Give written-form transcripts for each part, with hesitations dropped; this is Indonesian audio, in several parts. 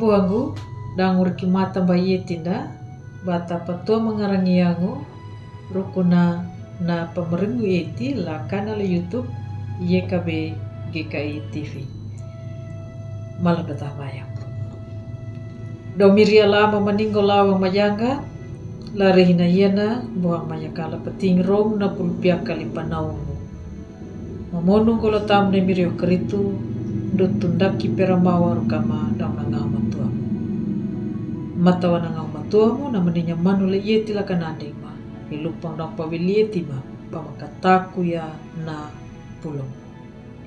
buanggu dangur kimata bayi tinda bata patua mengarangi yangu rukuna na pemerengu eti la kanal YouTube YKB GKI TV malam datang bayang domiria lama meninggal lawang majanga lari hina hiena buang mayakala peting rom na pulpia kali panaumu mamonung kola tam ne mirio keritu dutundaki peramawa rukama daun nangau matuamu matawa nangau matuamu na meninya manule yeti la kananding ma ilupang dang pawilieti ma pamakataku ya na pulong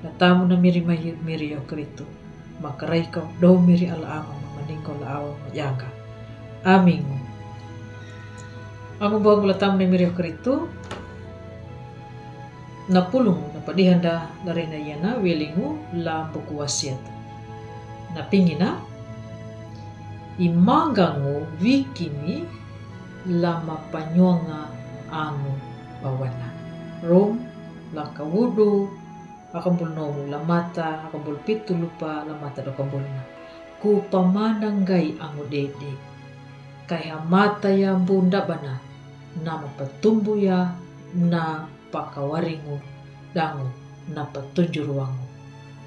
la tamu na mirio keritu makarai kau do miri ala ama meninggal la awa majanga amin aku bawa gula tamu na mirio keritu na pulong na padihanda dari na yana welingu la buku wasiat na pingina imangangu wikimi lama panyonga anu bawana rom la kawudu akambul nomu la mata akambul pitu lupa la mata do kambulna ku pamandang gai angu dede kaya mata ya bunda bana nama petumbu ya na pakawaringu dangu na petunju ruangu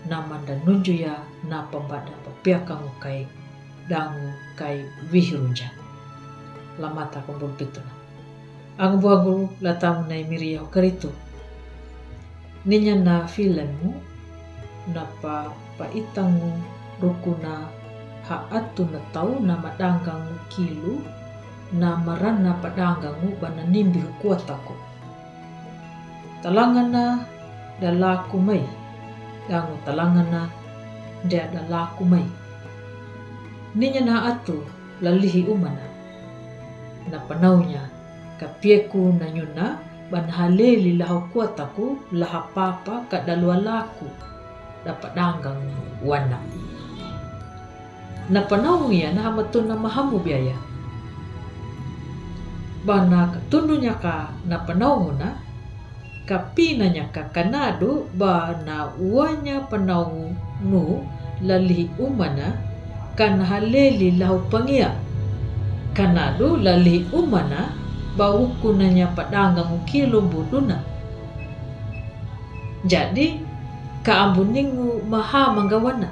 nama danunju ya na pembada papiakangu kai dangu kai wihirunja la mata kumbul pituna ang buagu la tamu na imiria karitu ninya na filemu na paitangu rukuna haatu na tau na madanggangu kilu na marana padanggangu bana nimbi kuataku talangana dalaku mai dangu talangana dia dalaku mai ninya na atu lalihi umana na panaunya kapieku na nyuna ban haleli lahu kuataku laha papa kadalualaku dapat danggang wana na panaunya na hamatun na mahamu biaya bana katununya ka na panaunguna kapinanya ka kanado ba na uanya panau nu lali umana kan haleli lahu pangia kanado lali umana bauku nanya padanggang ukilo buduna jadi kaambun ningu maha manggawana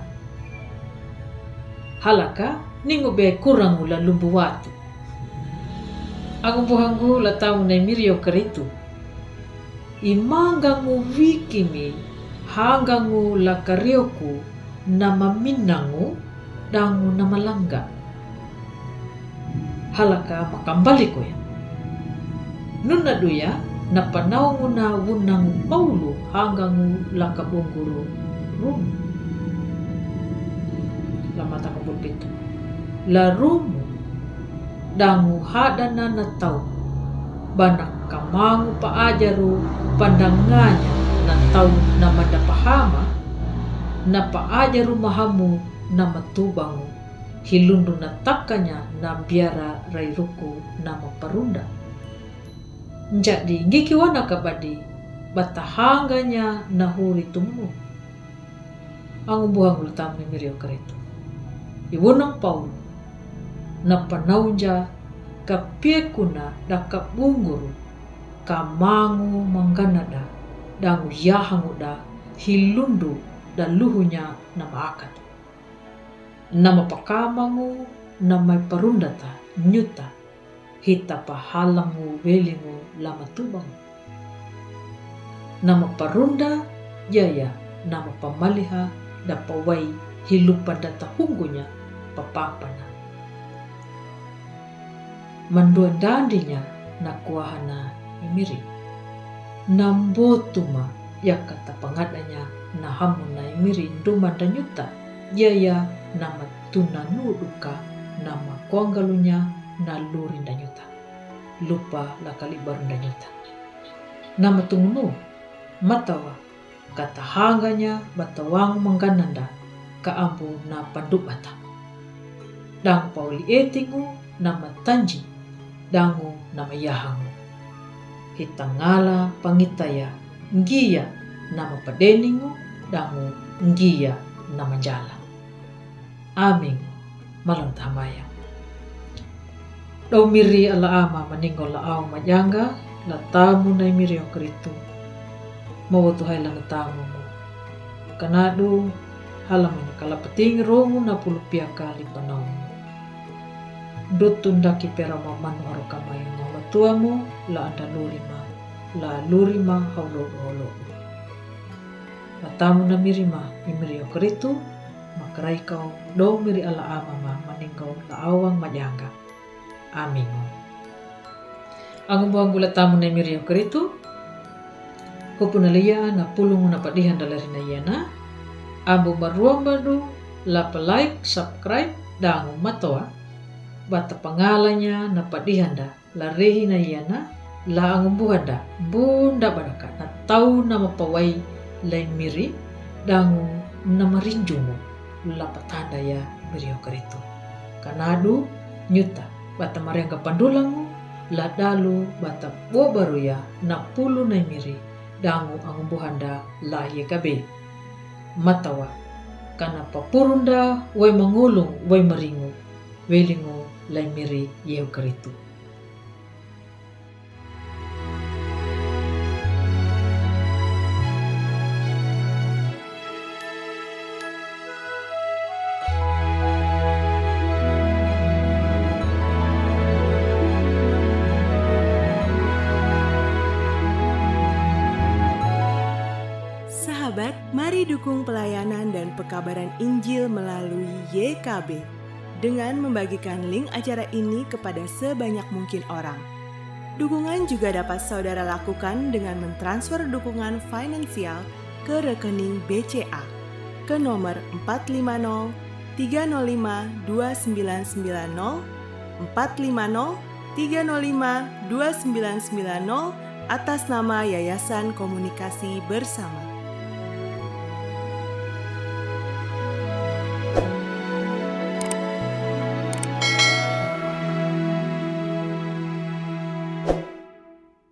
halaka ningu be kurang ula lumbu watu aku buhanggu la tau na mirio keritu imangangu wikimi hangangu la karioku nama minangu dangu nama langga halaka makambali ko ya nuna duya na panaungu na wunang paulu hangangu la kabungguru rum la mata kabulpito la rumu dangu hadana na tau banak kamangu paajaru pandanganya na tau na madapahama na paajaru mahamu na matubangu hilundu na takanya na biara rairuku na maparunda jadi ngikiwana kabadi batahanganya na huri tumu ang buhang lutam ni mirio kareto iwunang paulu na panaunja kapiekuna da kabunguru kamangu mangganada dangu yahangu da hilundu da luhunya na maakat nama pakamangu na may parundata nyuta hita pahalangu welingu lama tubang nama parunda yaya nama pamaliha da pawai hilupa data hunggunya papapana manduan dandinya na kuahana imiri nambotuma ya kata pangadanya na hamun na imiri nduman danyuta yaya nama tunanu duka nama kuanggalunya na lurin danyuta lupa la kalibarun danyuta nama tungnu matawa kata hanganya batawang manggananda kaampu na pandubata dang pauli etingu nama tanji dangu nama yahangu hitangala pangitaya ngia nama padeningu dangu ngia nama jala amin malon tamayang. Dau miri ala ama maninggo la au majanga la tamu na miri o Kristo. Mau Tuhai lang tamu mo. Kanadu halaman kalapating romu na pulupia kali panau. Dutun daki pera mamanu aro kamay na matuamu la anda lurima haulo. La tamu na mirima imiri o Kristo makarai kau dau miri ala ama ma maninggo la awang majanga. Amin. Ang buang gula tamu na miri o Kristo kupunalia na pulong na padihan dalari na yana. Ambo maruang badu la like, subscribe, dangu matoa. Bata pangalanya na padihanda la rehi na yana la angumbuhanda bunda badaka na tau na mapawai lai miri dangu na marinjumu la patanda ya miri o Kristo. Kanadu nyuta bata mariangga pandulangu la dalu bata bo baru ya na pulu na miri dangu angumbuhanda la ye kabe. Matawa kana papurunda way mangulong way maringo welingo lai miri yeo Kristo. Sahabat, mari dukung pelayanan dan pekabaran Injil melalui YKB dengan membagikan link acara ini kepada sebanyak mungkin orang. Dukungan juga dapat saudara lakukan dengan mentransfer dukungan finansial ke rekening BCA ke nomor 450 305 2990 450 305 2990 atas nama Yayasan Komunikasi Bersama.